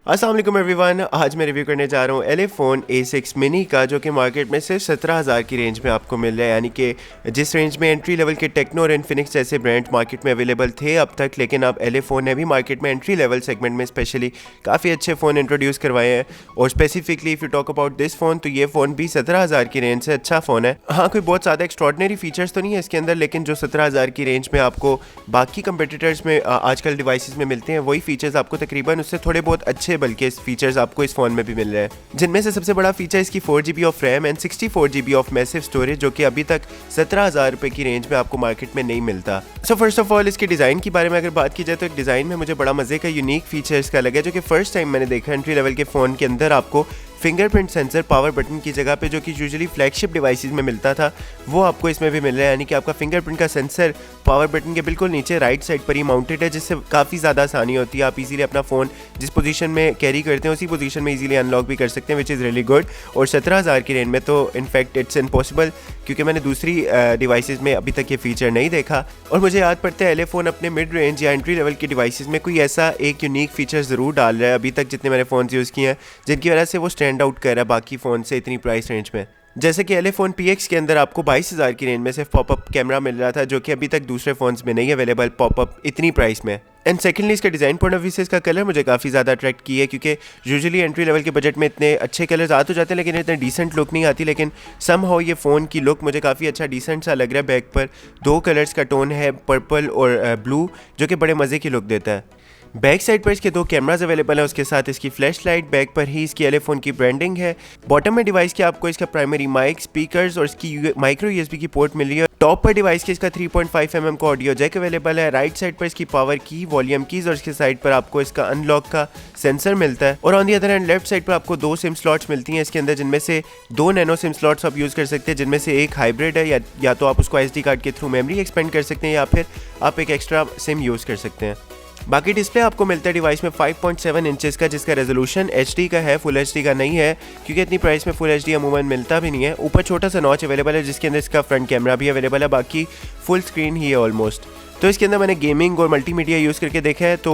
अस्सलाम वालेकुम एवरीवन। आज मैं रिव्यू करने जा रहा हूँ एलेफोन A6 मिनी का, जो कि मार्केट में सिर्फ 17,000 की रेंज में आपको मिल रहा है। यानी कि जिस रेंज में एंट्री लेवल के टेक्नो और इन्फिनिक्स जैसे ब्रांड मार्केट में अवेलेबल थे अब तक, लेकिन अब एलेफोन ने भी मार्केट में एंट्री लेवल सेगमेंट में स्पेशली काफ़ी अच्छे फ़ोन इंट्रोड्यूस करवाए हैं। और specifically if you talk about this phone, तो ये फ़ोन भी 17,000 की रेंज से अच्छा फ़ोन है। हाँ, कोई बहुत ज़्यादा एक्स्ट्रॉर्डनरी फीचर्स तो नहीं है इसके अंदर, लेकिन जो 17,000 की रेंज में आपको बाकी कंपटीटर्स में आजकल डिवाइसेस में मिलते हैं, वही फीचर्स आपको तकरीबन उससे थोड़े बहुत अच्छे बल्कि फीचर्स आपको इस फोन में भी मिल रहे हैं। जिनमें से सबसे बड़ा फीचर इसकी 4GB of RAM and 64GB of massive storage, जो कि अभी तक 17,000 रुपए की रेंज में आपको मार्केट में नहीं मिलता। सो फर्स्ट ऑफ ऑल इसके डिज़ाइन के बारे में अगर बात की जाए तो डिज़ाइन में मुझे बड़ा मजे का यूनिक फीचर इसका लगा, जो कि फर्स्ट टाइम मैंने देखा एंट्री लेवल के फ़ोन के अंदर आपको फिंगरप्रिंट सेंसर पावर बटन की जगह पे, जो कि यूजुअली फ्लैगशिप डिवाइसेस में मिलता था, वो आपको इसमें भी मिल रहा है। यानी कि आपका फिंगरप्रिंट का सेंसर पावर बटन के बिल्कुल नीचे राइट साइड पर ही माउंटेड है, जिससे काफ़ी ज़्यादा आसानी होती है। आप इजीली अपना फ़ोन जिस पोजीशन में कैरी करते हैं उसी पोजीशन में इजीली अनलॉक भी कर सकते हैं, विच इज़ रियली गुड। और 17,000 की रेंज में तो इनफैक्ट इट्स इम्पॉसिबल, क्योंकि मैंने दूसरी डिवाइसेस में अभी तक ये फीचर नहीं देखा। और मुझे याद पड़ता है एलेफोन अपने मिड रेंज या एंट्री लेवल की डिवाइसेस में कोई ऐसा एक यूनिक फीचर ज़रूर डाल रहा है अभी तक जितने मैंने फ़ोन यूज़ किए हैं, जिनकी वजह से वो स्टैंड आउट कर रहा है बाकी फ़ोन से इतनी प्राइस रेंज में। जैसे कि एलेफोन PX के अंदर आपको 22,000 की रेंज में सिर्फ पॉपअप कैमरा मिल रहा था, जो कि अभी तक दूसरे फ़ोन्स में नहीं अवेलेबल पॉपअप इतनी प्राइस में। एंड सेकेंडली इसका डिज़ाइन पॉइंट ऑफ व्यू से इसका कलर मुझे काफ़ी ज़्यादा अट्रैक्ट किया है, क्योंकि यूजुअली एंट्री लेवल के बजट में इतने अच्छे कलर्स आ तो जाते हैं लेकिन इतने डिसेंट लुक नहीं आती। लेकिन समहाउ ये फ़ोन की लुक मुझे काफ़ी अच्छा डिसेंट सा लग रहा है। बैक पर दो कलर्स का टोन है, पर्पल और ब्लू, जो कि बड़े मज़े की लुक देता है। बैक साइड पर इसके दो कैमरास अवेलेबल है, उसके साथ इसकी फ्लैश लाइट, बैक पर ही इसकी एलेफोन की ब्रांडिंग है। बॉटम में डिवाइस के आपको इसका प्राइमरी माइक, स्पीकर्स और इसकी माइक्रो USB की पोर्ट मिल रही है। टॉप पर डिवाइस के इसका 3.5 mm का ऑडियो जैक अवेलेबल है। राइट साइड पर इसकी पावर की, वॉल्यूम कीज और इसके साइड पर आपको इसका अनलॉक का सेंसर मिलता है। और on the other hand left side पर आपको दो सिम स्लॉट्स मिलती हैं इसके अंदर, जिनमें से दो नैनो सिम स्लॉट्स आप यूज़ कर सकते हैं, जिनमें से एक हाइब्रिड है, या तो आप उसको SD कार्ड के थ्रू मेमोरी एक्सपेंड कर सकते हैं, या फिर आप एक एक्स्ट्रा सिम यूज़ कर सकते हैं। बाकी डिस्प्ले आपको मिलता है डिवाइस में 5.7 इंचेस का, जिसका रेजोल्यूशन HD का है, फुल HD का नहीं है, क्योंकि इतनी प्राइस में फुल HD अमूमन मिलता भी नहीं है। ऊपर छोटा सा नॉच अवेलेबल है, जिसके अंदर इसका फ्रंट कैमरा भी अवेलेबल है, बाकी फुल स्क्रीन ही है ऑलमोस्ट। तो इसके अंदर मैंने गेमिंग और मल्टीमीडिया यूज़ करके देखा है, तो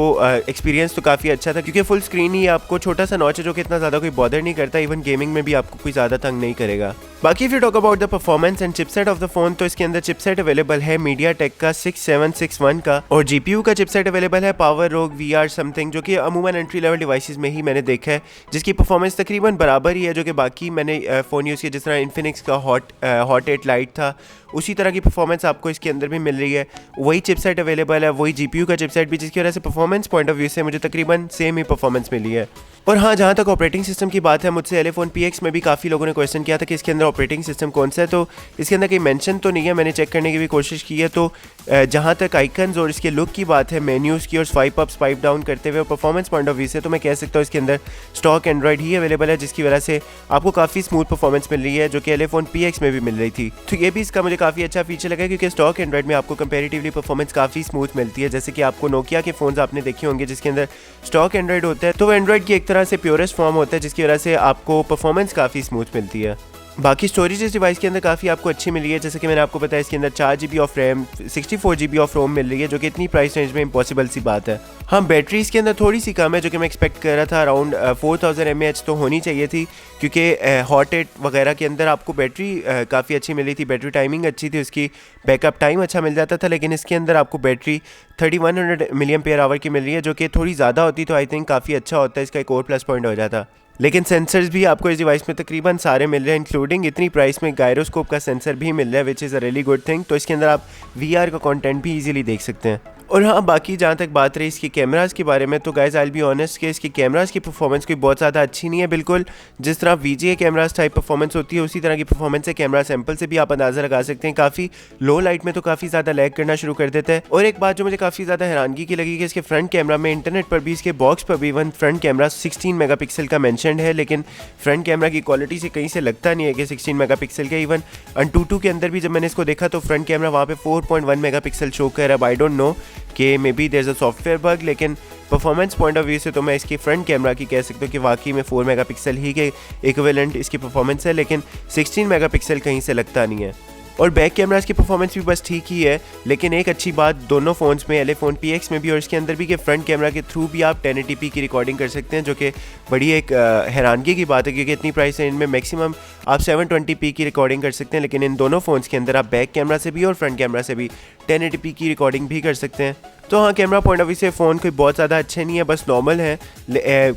एक्सपीरियंस तो काफ़ी अच्छा था, क्योंकि फुल स्क्रीन ही आपको छोटा सा नॉच है, जो कि इतना ज़्यादा कोई बॉदर नहीं करता। इवन गेमिंग में भी आपको कोई ज़्यादा तंग नहीं करेगा। बाकी if you talk about the performance and chipset of the phone, तो इसके अंदर चिपसेट अवेलेबल है MediaTek का 6761 का, और GPU का चिपसेट अवेलेबल है PowerOak VR समथिंग, जो कि अमूमन एंट्री लेवल डिवाइसेस में ही मैंने देखा है, जिसकी परफॉर्मेंस तकरीबन बराबर ही है जो कि बाकी मैंने फ़ोन यूज़ किया। जिस तरह इन्फिनिक्स का हॉट 8 लाइट था, उसी तरह की परफॉर्मेंस आपको इसके अंदर भी मिल रही है। वही चिपसेट अवेलेबल है, वही GPU का चिपसेट भी, जिसकी वजह से परफॉर्मेंस पॉइंट ऑफ व्यू से मुझे तकरीबन सेम ही परफॉर्मेंस मिली है। और हाँ, जहाँ तक ऑपरेटिंग सिस्टम की बात है, मुझसे एलेफोन PX में भी काफ़ी लोगों ने क्वेश्चन किया था कि इसके अंदर ऑपरेटिंग सिस्टम कौन सा है, तो इसके अंदर कोई मेंशन तो नहीं है। मैंने चेक करने की भी कोशिश की है, तो जहाँ तक आइकन्स और इसके लुक की बात है, मेन्यूज़ की और स्वाइप अप स्वाइप डाउन करते हुए, और परफॉर्मेंस पॉइंट ऑफ व्यू से तो मैं कह सकता हूँ इसके अंदर स्टॉक एंड्रॉइड ही अवेलेबल है, जिसकी वजह से आपको काफ़ी स्मूथ परफॉर्मेंस मिल रही है, जो कि एलेफोन PX में भी मिल रही थी। तो ये भी इसका मुझे काफ़ी अच्छा फीचर लगा, क्योंकि स्टॉक एंड्रॉइड में आपको कंपेरेटिवली परफॉर्मेंस काफ़ी स्मूथ मिलती है। जैसे कि आपको नोकिया के फ़ोन्स आपने देखे होंगे जिसके अंदर स्टॉक एंड्रॉइड होता है, तो वो एंड्रॉइड की एक तरह से प्योरेस्ट फॉर्म होता है, जिसकी वजह से आपको परफॉर्मेंस काफ़ी स्मूथ मिलती है। बाकी स्टोरेज इस डिवाइस के अंदर काफ़ी आपको अच्छी मिली है। जैसे कि मैंने आपको बताया, इसके अंदर 4GB of RAM, 64GB of ROM मिल रही है, जो कि इतनी प्राइस रेंज में इम्पॉसिबल सी बात है। हाँ, बैटरी इसके अंदर थोड़ी सी कम है, जो कि मैं एक्सपेक्ट कर रहा था। अराउंड 4000 mAh तो होनी चाहिए थी, क्योंकि हॉट 8 वगैरह के अंदर आपको बैटरी काफ़ी अच्छी मिली थी, बैटरी टाइमिंग अच्छी थी, उसकी बैकअप टाइम अच्छा मिल जाता था। लेकिन इसके अंदर आपको बैटरी 3100 mAh की मिल रही है, जो कि थोड़ी ज़्यादा होती तो आई थिंक काफ़ी अच्छा होता है, इसका एक और प्लस पॉइंट हो जाता। लेकिन सेंसर्स भी आपको इस डिवाइस में तकरीबन सारे मिल रहे हैं, इंक्लूडिंग इतनी प्राइस में गायरोस्कोप का सेंसर भी मिल रहा है, which is a really good thing. तो इसके अंदर आप VR का कंटेंट भी इजीली देख सकते हैं। और हाँ, बाकी जहाँ तक बात रही इसकी कैमराज़ के बारे में, तो guys I will be honest कि इसकी कैमराज़ की परफॉर्मेंस कोई बहुत ज़्यादा अच्छी नहीं है। बिल्कुल जिस तरह VGA कैमराज़ टाइप परफॉर्मेंस होती है, उसी तरह की परफॉर्मेंस है। कैमरा सैंपल से भी आप अंदाज़ा लगा सकते हैं, काफ़ी लो लाइट में तो काफ़ी ज़्यादा लैग करना शुरू कर देता है। और एक बात जो मुझे काफ़ी ज़्यादा हैरानगी की लगी कि इसके फ्रंट कैमरा में, इंटरनेट पर भी, इसके बॉक्स पर भी इवन फ्रंट कैमरा 16 मेगापिक्सल का मैंशनड है, लेकिन फ्रंट कैमरा की क्वालिटी से कहीं से लगता नहीं है कि 16 मेगापिक्सल का। इवन Antutu के अंदर भी जब मैंने इसको देखा तो फ्रंट कैमरा वहाँ पे 4.1 मेगापिक्सल शो कर रहा है। आई डोंट नो कि maybe there is a software bug, लेकिन परफॉर्मेंस पॉइंट ऑफ व्यू से तो मैं इसकी फ्रंट कैमरा की कह सकता हूँ कि वाकई में 4 मेगापिक्सल ही के इक्विवेलेंट इसकी परफॉर्मेंस है, लेकिन 16 मेगापिक्सल कहीं से लगता नहीं है। और बैक कैमरास की परफॉर्मेंस भी बस ठीक ही है, लेकिन एक अच्छी बात दोनों फ़ोन्स में LA Phone PX में भी और इसके अंदर भी कि फ्रंट कैमरा के थ्रू भी आप 1080p की रिकॉर्डिंग कर सकते हैं, जो कि बड़ी एक हैरानगी की बात है क्योंकि इतनी प्राइस रेंज में मैक्सिमम आप 720p की रिकॉर्डिंग कर सकते हैं, लेकिन इन दोनों फ़ोन्स के अंदर आप बैक कैमरा से भी और फ्रंट कैमरा से भी 1080p की रिकॉर्डिंग भी कर सकते हैं। तो हाँ, कैमरा पॉइंट ऑफ व्यू से फ़ोन कोई बहुत ज़्यादा अच्छे नहीं है, बस नॉर्मल है।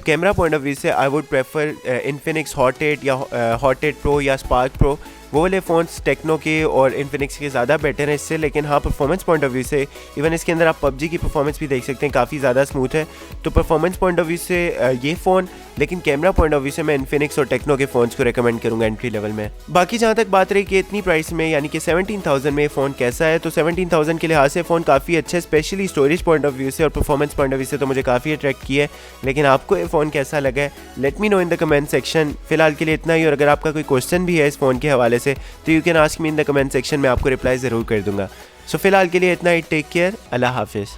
कैमरा पॉइंट ऑफ व्यू से I would prefer Infinix hot 8 या हॉट 8 प्रो या स्पार्क प्रो, वो वाले फ़ोन्स टेक्नो के और इन्फिनिक्स के ज़्यादा बेटर हैं इससे। लेकिन हाँ, परफॉर्मेंस पॉइंट ऑफ व्यू से इवन इसके अंदर आप PUBG की परफॉर्मेंस भी देख सकते हैं, काफ़ी ज़्यादा स्मूथ है। तो परफॉर्मेंस पॉइंट ऑफ व्यू से ये फ़ोन, लेकिन कैमरा पॉइंट ऑफ व्यू से मैं इन्फिनिक्स और टेक्नो के फ़ोन्स को रिकमेंड करूँगा एंट्री लेवल में। बाकी जहाँ तक बात रही कि इतनी प्राइस में यानी कि 17,000 में फ़ोन कैसा है, तो 17,000 के लिहाज से फ़ोन काफ़ी अच्छा है, specially storage point of view से और परफॉर्मेंस पॉइंट ऑफ व्यू से तो मुझे काफ़ी अट्रैक्ट किया है। लेकिन आपको ये फ़ोन कैसा लगा है, let me know in the comment section. फिलहाल के लिए इतना ही, और अगर आपका कोई क्वेश्चन भी है इस फ़ोन के हवाले से तो you can ask me in the comment section, मैं आपको रिप्लाई ज़रूर कर दूँगा। सो फिलहाल के लिए इतना ही, टेक केयर, अल्लाह हाफिज़।